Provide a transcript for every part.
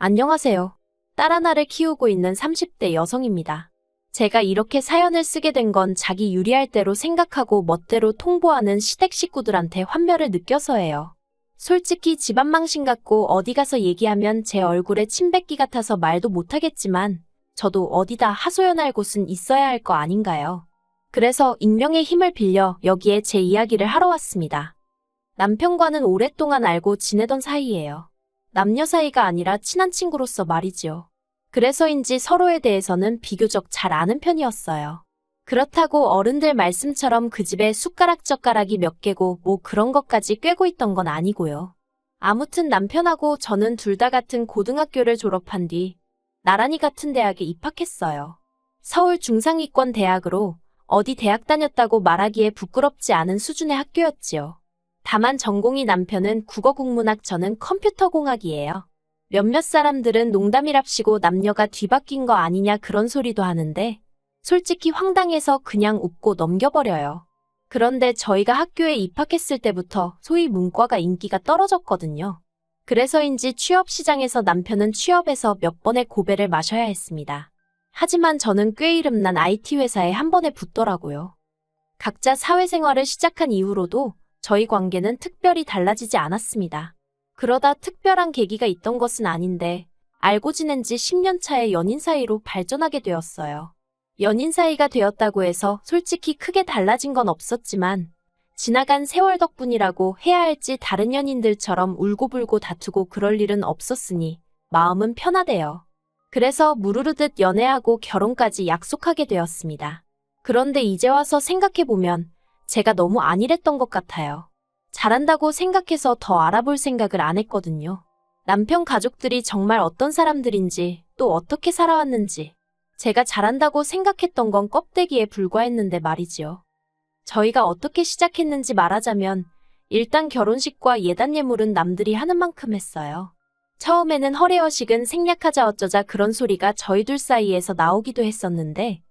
안녕하세요. 딸 하나를 키우고 있는 30대 여성입니다. 제가 이렇게 사연을 쓰게 된 건 자기 유리할 대로 생각하고 멋대로 통보하는 시댁 식구들한테 환멸을 느껴서예요. 솔직히 집안 망신 같고 어디 가서 얘기하면 제 얼굴에 침 뱉기 같아서 말도 못하겠지만 저도 어디다 하소연할 곳은 있어야 할 거 아닌가요? 그래서 익명의 힘을 빌려 여기에 제 이야기를 하러 왔습니다. 남편과는 오랫동안 알고 지내던 사이예요. 남녀 사이가 아니라 친한 친구로서 말이지요. 그래서인지 서로에 대해서는 비교적 잘 아는 편이었어요. 그렇다고 어른들 말씀처럼 그 집에 숟가락젓가락이 몇 개고 뭐 그런 것까지 꿰고 있던 건 아니고요. 아무튼 남편하고 저는 둘 다 같은 고등학교를 졸업한 뒤 나란히 같은 대학에 입학했어요. 서울 중상위권 대학으로 어디 대학 다녔다고 말하기에 부끄럽지 않은 수준의 학교였지요. 다만 전공이 남편은 국어국문학, 저는 컴퓨터공학이에요. 몇몇 사람들은 농담이랍시고 남녀가 뒤바뀐 거 아니냐 그런 소리도 하는데 솔직히 황당해서 그냥 웃고 넘겨버려요. 그런데 저희가 학교에 입학했을 때부터 소위 문과가 인기가 떨어졌거든요. 그래서인지 취업시장에서 남편은 취업에서 몇 번의 고배를 마셔야 했습니다. 하지만 저는 꽤 이름난 IT 회사에 한 번에 붙더라고요. 각자 사회생활을 시작한 이후로도 저희 관계는 특별히 달라지지 않았습니다. 그러다 특별한 계기가 있던 것은 아닌데 알고 지낸 지 10년 차에 연인 사이로 발전하게 되었어요. 연인 사이가 되었다고 해서 솔직히 크게 달라진 건 없었지만 지나간 세월 덕분이라고 해야 할지 다른 연인들처럼 울고불고 다투고 그럴 일은 없었으니 마음은 편하대요. 그래서 무르르듯 연애하고 결혼까지 약속하게 되었습니다. 그런데 이제 와서 생각해보면 제가 너무 안일했던 것 같아요. 잘한다고 생각해서 더 알아볼 생각을 안 했거든요. 남편 가족들이 정말 어떤 사람들인지 또 어떻게 살아왔는지 제가 잘한다고 생각했던 건 껍데기에 불과했는데 말이지요. 저희가 어떻게 시작했는지 말하자면 일단 결혼식과 예단 예물은 남들이 하는 만큼 했어요. 처음에는 허례허식은 생략하자 어쩌자 그런 소리가 저희 둘 사이에서 나오기도 했었는데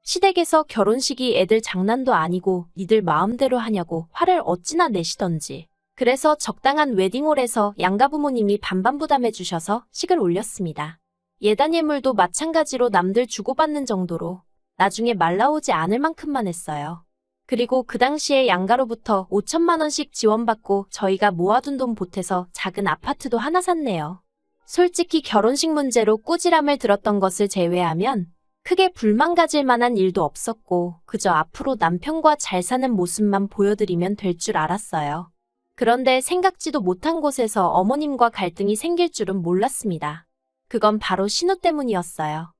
시댁에서 결혼식이 애들 장난도 아니고 니들 마음대로 하냐고 화를 어찌나 내시던지. 그래서 적당한 웨딩홀에서 양가 부모님이 반반 부담해 주셔서 식을 올렸습니다. 예단 예물도 마찬가지로 남들 주고받는 정도로 나중에 말 나오지 않을 만큼만 했어요. 그리고 그 당시에 양가로부터 5천만 원씩 지원받고 저희가 모아둔 돈 보태서 작은 아파트도 하나 샀네요. 솔직히 결혼식 문제로 꾸지람을 들었던 것을 제외하면 크게 불만 가질 만한 일도 없었고 그저 앞으로 남편과 잘 사는 모습만 보여드리면 될 줄 알았어요. 그런데 생각지도 못한 곳에서 어머님과 갈등이 생길 줄은 몰랐습니다. 그건 바로 신우 때문이었어요.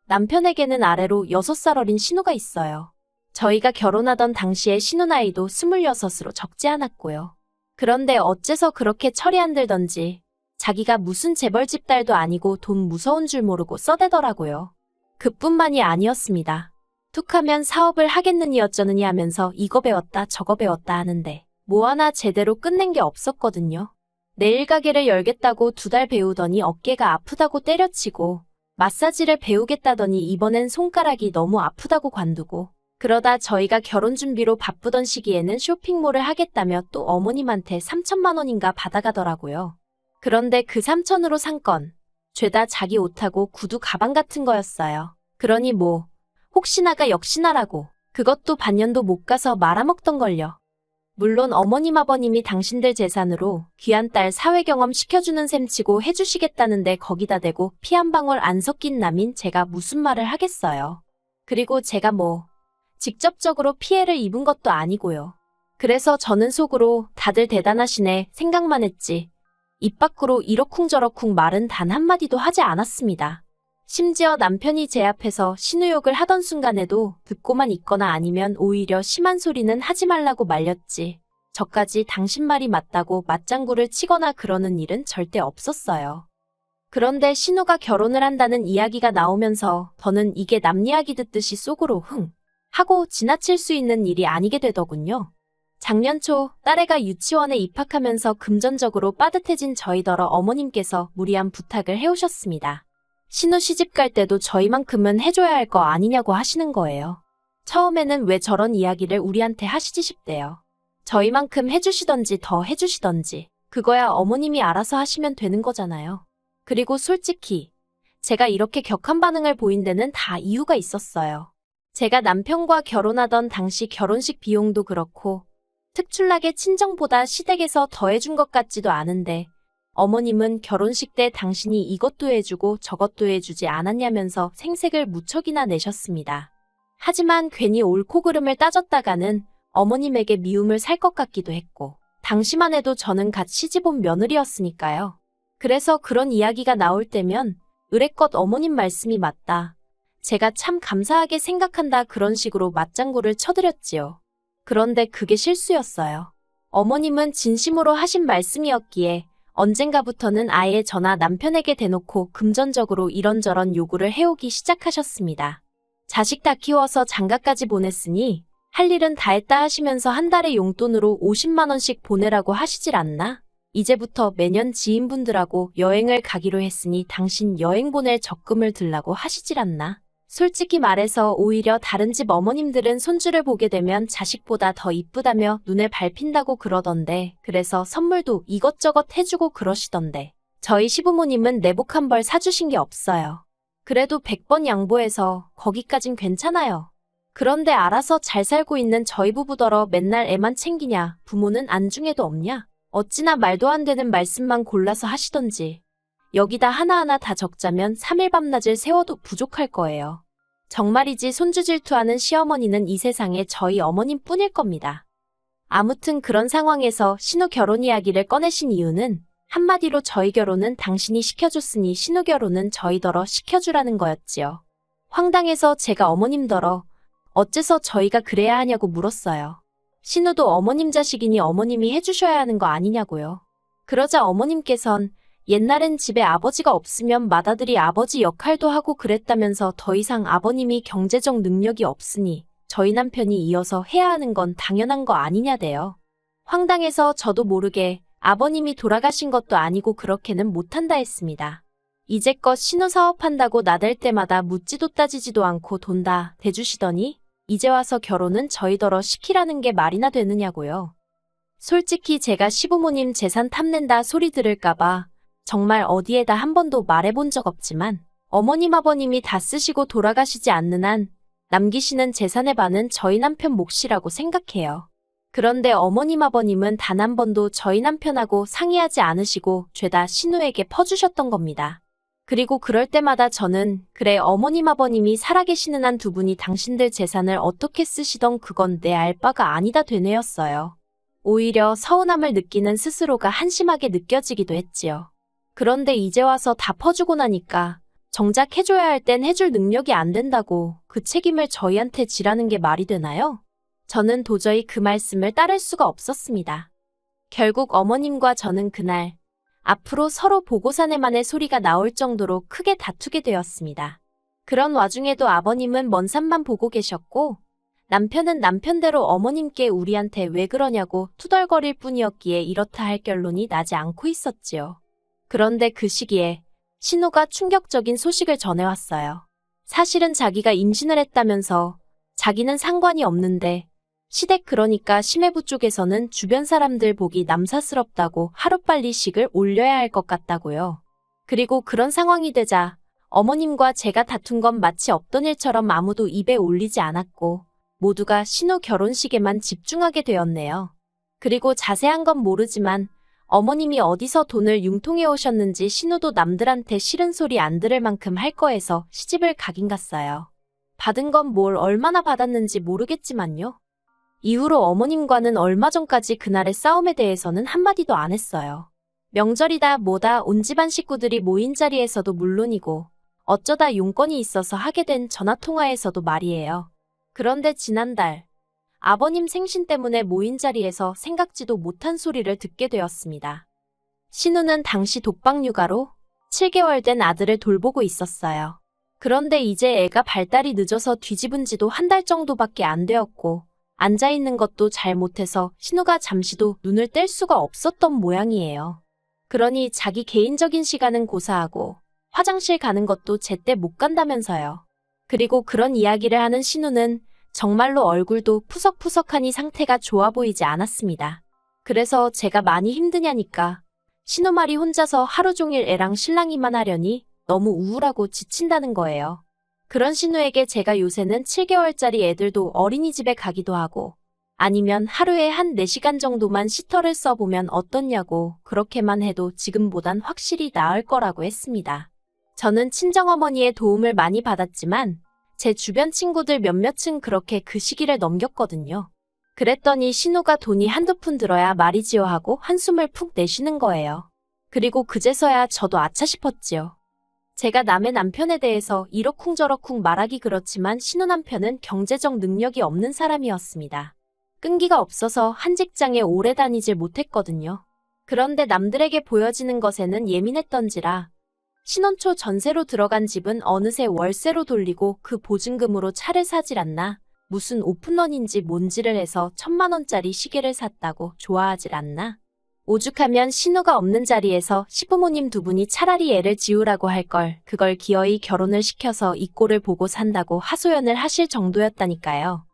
남편에게는 아래로 6살 어린 신우가 있어요. 저희가 결혼하던 당시에 신우 나이도 26으로 적지 않았고요. 그런데 어째서 그렇게 철이 안 들던지 자기가 무슨 재벌집 딸도 아니고 돈 무서운 줄 모르고 써대더라고요. 그뿐만이 아니었습니다. 툭하면 사업을 하겠느니 어쩌느니 하면서 이거 배웠다 저거 배웠다 하는데 뭐 하나 제대로 끝낸 게 없었거든요. 네일 가게를 열겠다고 2달 배우더니 어깨가 아프다고 때려치고 마사지를 배우겠다더니 이번엔 손가락이 너무 아프다고 관두고 그러다 저희가 결혼 준비로 바쁘던 시기에는 쇼핑몰을 하겠다며 또 어머님한테 3천만 원인가 받아가더라고요. 그런데 그 3천으로 산 건 죄다 자기 옷하고 구두 가방 같은 거였어요. 그러니 뭐 혹시나가 역시나라고 그것도 반년도 못 가서 말아먹던걸요. 물론 어머님 아버님이 당신들 재산으로 귀한 딸 사회경험 시켜주는 셈치고 해주시겠다는데 거기다 대고 피 한 방울 안 섞인 남인 제가 무슨 말을 하겠어요. 그리고 제가 뭐 직접적으로 피해를 입은 것도 아니고요. 그래서 저는 속으로 다들 대단하시네 생각만 했지 입 밖으로 이러쿵저러쿵 말은 단 한마디도 하지 않았습니다. 심지어 남편이 제 앞에서 신우욕을 하던 순간에도 듣고만 있거나 아니면 오히려 심한 소리는 하지 말라고 말렸지. 저까지 당신 말이 맞다고 맞장구를 치거나 그러는 일은 절대 없었어요. 그런데 신우가 결혼을 한다는 이야기가 나오면서 저는 이게 남 이야기 듣듯이 속으로 흥 하고 지나칠 수 있는 일이 아니게 되더군요. 작년 초 딸애가 유치원에 입학하면서 금전적으로 빠듯해진 저희더러 어머님께서 무리한 부탁을 해오셨습니다. 신우 시집 갈 때도 저희만큼은 해줘야 할 거 아니냐고 하시는 거예요. 처음에는 왜 저런 이야기를 우리한테 하시지 싶대요. 저희만큼 해주시던지 더 해주시던지 그거야 어머님이 알아서 하시면 되는 거잖아요. 그리고 솔직히 제가 이렇게 격한 반응을 보인 데는 다 이유가 있었어요. 제가 남편과 결혼하던 당시 결혼식 비용도 그렇고 특출나게 친정보다 시댁에서 더해준 것 같지도 않은데 어머님은 결혼식 때 당신이 이것도 해주고 저것도 해주지 않았냐면서 생색을 무척이나 내셨습니다. 하지만 괜히 옳고 그름을 따졌다가는 어머님에게 미움을 살 것 같기도 했고 당시만 해도 저는 갓 시집온 며느리였으니까요. 그래서 그런 이야기가 나올 때면 의례껏 어머님 말씀이 맞다. 제가 참 감사하게 생각한다 그런 식으로 맞장구를 쳐드렸지요. 그런데 그게 실수였어요. 어머님은 진심으로 하신 말씀이었기에 언젠가부터는 아예 저나 남편에게 대놓고 금전적으로 이런저런 요구를 해오기 시작하셨습니다. 자식 다 키워서 장가까지 보냈으니 할 일은 다 했다 하시면서 한 달에 용돈으로 50만 원씩 보내라고 하시질 않나? 이제부터 매년 지인분들하고 여행을 가기로 했으니 당신 여행 보낼 적금을 들라고 하시질 않나? 솔직히 말해서 오히려 다른 집 어머님들은 손주를 보게 되면 자식보다 더 이쁘다며 눈에 밟힌다고 그러던데 그래서 선물도 이것저것 해주고 그러시던데 저희 시부모님은 내복 한 벌 사주신 게 없어요. 그래도 100번 양보해서 거기까진 괜찮아요. 그런데 알아서 잘 살고 있는 저희 부부더러 맨날 애만 챙기냐 부모는 안중에도 없냐 어찌나 말도 안 되는 말씀만 골라서 하시던지 여기다 하나하나 다 적자면 3일 밤낮을 세워도 부족할 거예요. 정말이지 손주 질투하는 시어머니는 이 세상에 저희 어머님뿐일 겁니다. 아무튼 그런 상황에서 신우 결혼 이야기를 꺼내신 이유는 한마디로 저희 결혼은 당신이 시켜줬으니 신우 결혼은 저희더러 시켜주라는 거였지요. 황당해서 제가 어머님더러 어째서 저희가 그래야 하냐고 물었어요. 신우도 어머님 자식이니 어머님이 해주셔야 하는 거 아니냐고요. 그러자 어머님께선 옛날엔 집에 아버지가 없으면 맏아들이 아버지 역할도 하고 그랬다면서 더 이상 아버님이 경제적 능력이 없으니 저희 남편이 이어서 해야 하는 건 당연한 거 아니냐대요. 황당해서 저도 모르게 아버님이 돌아가신 것도 아니고 그렇게는 못한다 했습니다. 이제껏 신우 사업한다고 나댈 때마다 묻지도 따지지도 않고 돈 다 대주시더니 이제 와서 결혼은 저희더러 시키라는 게 말이나 되느냐고요. 솔직히 제가 시부모님 재산 탐낸다 소리 들을까봐 정말 어디에다 한 번도 말해본 적 없지만 어머님 아버님이 다 쓰시고 돌아가시지 않는 한 남기시는 재산의 반은 저희 남편 몫이라고 생각해요. 그런데 어머님 아버님은 단 한 번도 저희 남편하고 상의하지 않으시고 죄다 신우에게 퍼주셨던 겁니다. 그리고 그럴 때마다 저는 그래 어머님 아버님이 살아계시는 한 두 분이 당신들 재산을 어떻게 쓰시던 그건 내 알 바가 아니다 되뇌었어요. 오히려 서운함을 느끼는 스스로가 한심하게 느껴지기도 했지요. 그런데 이제 와서 다 퍼주고 나니까 정작 해줘야 할 땐 해줄 능력이 안 된다고 그 책임을 저희한테 지라는 게 말이 되나요? 저는 도저히 그 말씀을 따를 수가 없었습니다. 결국 어머님과 저는 그날 앞으로 서로 보고 사내만의 소리가 나올 정도로 크게 다투게 되었습니다. 그런 와중에도 아버님은 먼 산만 보고 계셨고 남편은 남편대로 어머님께 우리한테 왜 그러냐고 투덜거릴 뿐이었기에 이렇다 할 결론이 나지 않고 있었지요. 그런데 그 시기에 신우가 충격적인 소식을 전해왔어요. 사실은 자기가 임신을 했다면서 자기는 상관이 없는데 시댁 그러니까 심해부 쪽에서는 주변 사람들 보기 남사스럽다고 하루빨리 식을 올려야 할 것 같다고요. 그리고 그런 상황이 되자 어머님과 제가 다툰 건 마치 없던 일처럼 아무도 입에 올리지 않았고 모두가 신우 결혼식에만 집중하게 되었네요. 그리고 자세한 건 모르지만 어머님이 어디서 돈을 융통해 오셨는지 신우도 남들한테 싫은 소리 안 들을 만큼 할 거해서 시집을 가긴 갔어요. 받은 건 뭘 얼마나 받았는지 모르겠지만요. 이후로 어머님과는 얼마 전까지 그날의 싸움에 대해서는 한마디도 안 했어요. 명절이다 뭐다 온 집안 식구들이 모인 자리에서도 물론이고 어쩌다 용건이 있어서 하게 된 전화통화에서도 말이에요. 그런데 지난달 아버님 생신 때문에 모인 자리에서 생각지도 못한 소리를 듣게 되었습니다. 신우는 당시 독박 육아로 7개월 된 아들을 돌보고 있었어요. 그런데 이제 애가 발달이 늦어서 뒤집은 지도 한 달 정도밖에 안 되었고 앉아있는 것도 잘 못해서 신우가 잠시도 눈을 뗄 수가 없었던 모양이에요. 그러니 자기 개인적인 시간은 고사하고 화장실 가는 것도 제때 못 간다면서요. 그리고 그런 이야기를 하는 신우는 정말로 얼굴도 푸석푸석하니 상태가 좋아 보이지 않았습니다. 그래서 제가 많이 힘드냐니까 신우말이 혼자서 하루 종일 애랑 실랑이만 하려니 너무 우울하고 지친다는 거예요. 그런 신우에게 제가 요새는 7개월짜리 애들도 어린이집에 가기도 하고 아니면 하루에 한 4시간 정도만 시터를 써보면 어떻냐고 그렇게만 해도 지금보단 확실히 나을 거라고 했습니다. 저는 친정어머니의 도움을 많이 받았지만 제 주변 친구들 몇몇은 그렇게 그 시기를 넘겼거든요. 그랬더니 신우가 돈이 한두 푼 들어야 말이지요 하고 한숨을 푹 내쉬는 거예요. 그리고 그제서야 저도 아차 싶었지요. 제가 남의 남편에 대해서 이러쿵저러쿵 말하기 그렇지만 신우 남편은 경제적 능력이 없는 사람이었습니다. 끈기가 없어서 한 직장에 오래 다니질 못했거든요. 그런데 남들에게 보여지는 것에는 예민했던지라 신혼 초 전세로 들어간 집은 어느새 월세로 돌리고 그 보증금으로 차를 사질 않나 무슨 오픈런인지 뭔지를 해서 1,000만 원짜리 시계를 샀다고 좋아하질 않나. 오죽하면 신우가 없는 자리에서 시부모님 두 분이 차라리 애를 지우라고 할 걸 그걸 기어이 결혼을 시켜서 이 꼴을 보고 산다고 하소연을 하실 정도였다니까요.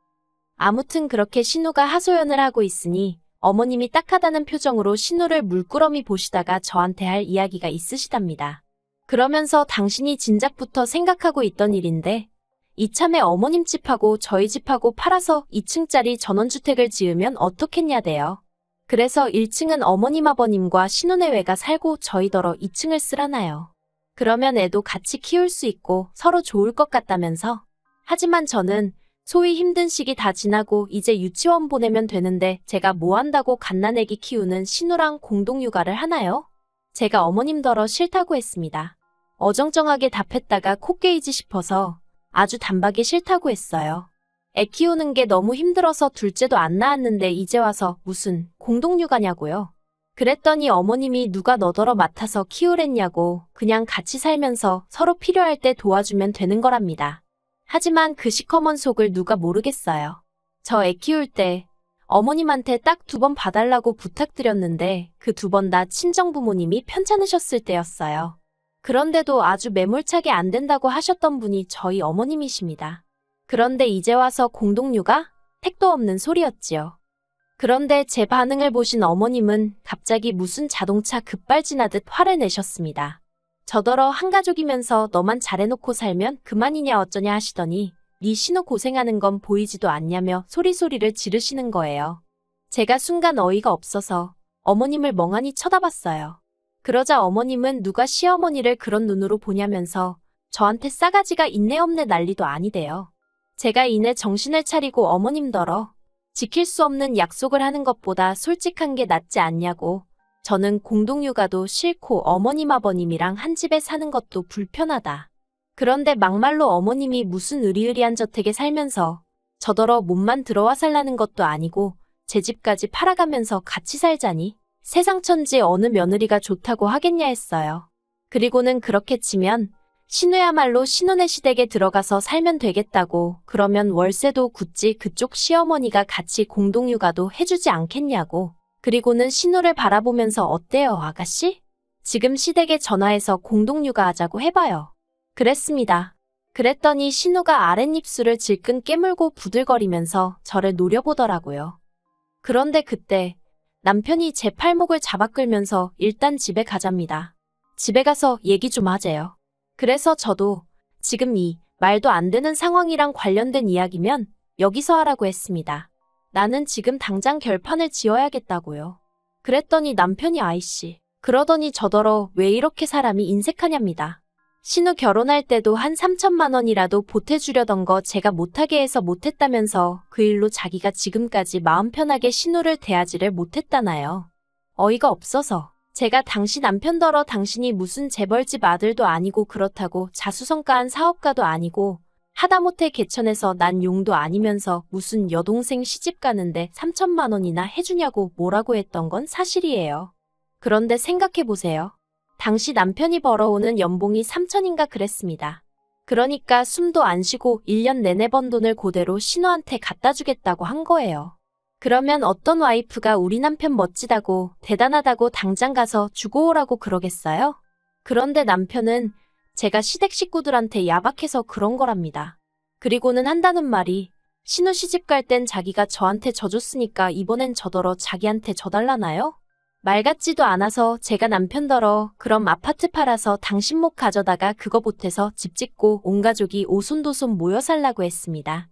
아무튼 그렇게 신우가 하소연을 하고 있으니 어머님이 딱하다는 표정으로 신우를 물끄러미 보시다가 저한테 할 이야기가 있으시답니다. 그러면서 당신이 진작부터 생각하고 있던 일인데 이참에 어머님 집하고 저희 집하고 팔아서 2층짜리 전원주택을 지으면 어떻겠냐대요. 그래서 1층은 어머님 아버님과 신혼애외가 살고 저희더러 2층을 쓰라나요. 그러면 애도 같이 키울 수 있고 서로 좋을 것 같다면서. 하지만 저는 소위 힘든 시기 다 지나고 이제 유치원 보내면 되는데 제가 뭐 한다고 갓난애기 키우는 신우랑 공동육아를 하나요? 제가 어머님더러 싫다고 했습니다. 어정쩡하게 답했다가 코 깨이지 싶어서 아주 단박에 싫다고 했어요. 애 키우는 게 너무 힘들어서 둘째도 안 낳았는데 이제 와서 무슨 공동육아냐고요. 그랬더니 어머님이 누가 너더러 맡아서 키우랬냐고 그냥 같이 살면서 서로 필요할 때 도와주면 되는 거랍니다. 하지만 그 시커먼 속을 누가 모르겠어요. 저 애 키울 때 어머님한테 딱 2번 봐달라고 부탁드렸는데 그 2번 다 친정부모님이 편찮으셨을 때였어요. 그런데도 아주 매몰차게 안 된다고 하셨던 분이 저희 어머님이십니다. 그런데 이제 와서 공동육아? 택도 없는 소리였지요. 그런데 제 반응을 보신 어머님은 갑자기 무슨 자동차 급발진하듯 화를 내셨습니다. 저더러 한가족이면서 너만 잘해놓고 살면 그만이냐 어쩌냐 하시더니 네 신우 고생하는 건 보이지도 않냐며 소리소리를 지르시는 거예요. 제가 순간 어이가 없어서 어머님을 멍하니 쳐다봤어요. 그러자 어머님은 누가 시어머니를 그런 눈으로 보냐면서 저한테 싸가지가 있네 없네 난리도 아니대요. 제가 이내 정신을 차리고 어머님더러 지킬 수 없는 약속을 하는 것보다 솔직한 게 낫지 않냐고. 저는 공동육아도 싫고 어머님 아버님이랑 한 집에 사는 것도 불편하다. 그런데 막말로 어머님이 무슨 으리으리한 저택에 살면서 저더러 몸만 들어와 살라는 것도 아니고 제 집까지 팔아가면서 같이 살자니 세상 천지 어느 며느리가 좋다고 하겠냐 했어요. 그리고는 그렇게 치면 신우야말로 신혼의 시댁에 들어가서 살면 되겠다고. 그러면 월세도 굳이 그쪽 시어머니가 같이 공동육아도 해주지 않겠냐고. 그리고는 신우를 바라보면서 어때요 아가씨? 지금 시댁에 전화해서 공동육아 하자고 해봐요. 그랬습니다. 그랬더니 신우가 아랫입술을 질끈 깨물고 부들거리면서 저를 노려보더라고요. 그런데 그때 남편이 제 팔목을 잡아 끌면서 일단 집에 가자입니다. 집에 가서 얘기 좀 하재요. 그래서 저도 지금 이 말도 안 되는 상황이랑 관련된 이야기면 여기서 하라고 했습니다. 나는 지금 당장 결판을 지어야겠다고요. 그랬더니 남편이 아이씨. 그러더니 저더러 왜 이렇게 사람이 인색하냐입니다. 신우 결혼할 때도 한 3천만 원이라도 보태주려던 거 제가 못하게 해서 못했다면서 그 일로 자기가 지금까지 마음 편하게 신우를 대하지를 못했다나요. 어이가 없어서 제가 당신 남편더러 당신이 무슨 재벌집 아들도 아니고 그렇다고 자수성가한 사업가도 아니고 하다못해 개천에서 난 용도 아니면서 무슨 여동생 시집 가는데 3천만 원이나 해주냐고 뭐라고 했던 건 사실이에요. 그런데 생각해보세요. 당시 남편이 벌어오는 연봉이 3천인가 그랬습니다. 그러니까 숨도 안 쉬고 1년 내내 번 돈을 그대로 신우한테 갖다 주겠다고 한 거예요. 그러면 어떤 와이프가 우리 남편 멋지다고 대단하다고 당장 가서 주고 오라고 그러겠어요? 그런데 남편은 제가 시댁 식구들한테 야박해서 그런 거랍니다. 그리고는 한다는 말이 신우 시집 갈 땐 자기가 저한테 져줬으니까 이번엔 저더러 자기한테 져달라나요? 말 같지도 않아서 제가 남편더러 그럼 아파트 팔아서 당신 목 가져다가 그거 보태서 집 짓고 온 가족이 오손도손 모여 살라고 했습니다.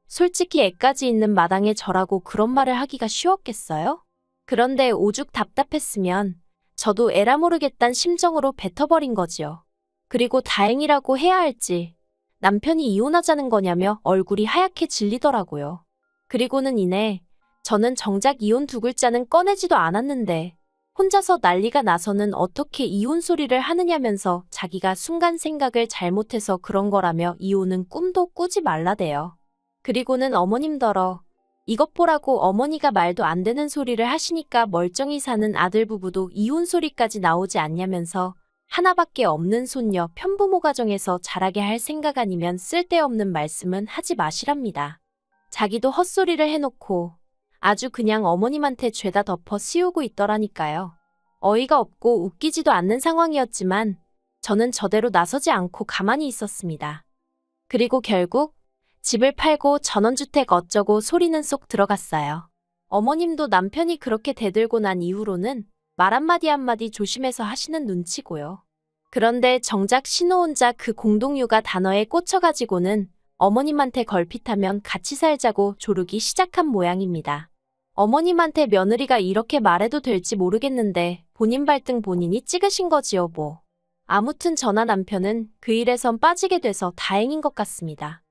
솔직히 애까지 있는 마당에 저라고 그런 말을 하기가 쉬웠겠어요? 그런데 오죽 답답했으면 저도 에라 모르겠단 심정으로 뱉어버린 거지요. 그리고 다행이라고 해야 할지 남편이 이혼하자는 거냐며 얼굴이 하얗게 질리더라고요. 그리고는 이내 저는 정작 이혼 두 글자는 꺼내지도 않았는데 혼자서 난리가 나서는 어떻게 이혼 소리를 하느냐면서 자기가 순간 생각을 잘못해서 그런 거라며 이혼은 꿈도 꾸지 말라대요. 그리고는 어머님더러 이것 보라고 어머니가 말도 안 되는 소리를 하시니까 멀쩡히 사는 아들 부부도 이혼 소리까지 나오지 않냐면서 하나밖에 없는 손녀 편부모 가정에서 자라게 할 생각 아니면 쓸데없는 말씀은 하지 마시랍니다. 자기도 헛소리를 해놓고 아주 그냥 어머님한테 죄다 덮어 씌우고 있더라니까요. 어이가 없고 웃기지도 않는 상황이었지만 저는 저대로 나서지 않고 가만히 있었습니다. 그리고 결국 집을 팔고 전원주택 어쩌고 소리는 쏙 들어갔어요. 어머님도 남편이 그렇게 대들고 난 이후로는 말 한마디 한마디 조심해서 하시는 눈치고요. 그런데 정작 신호 혼자 그 공동육아 단어에 꽂혀가지고는 어머님한테 걸핏하면 같이 살자고 조르기 시작한 모양입니다. 어머님한테 며느리가 이렇게 말해도 될지 모르겠는데 본인 발등 본인이 찍으신 거지요 뭐. 아무튼 저나 남편은 그 일에선 빠지게 돼서 다행인 것 같습니다.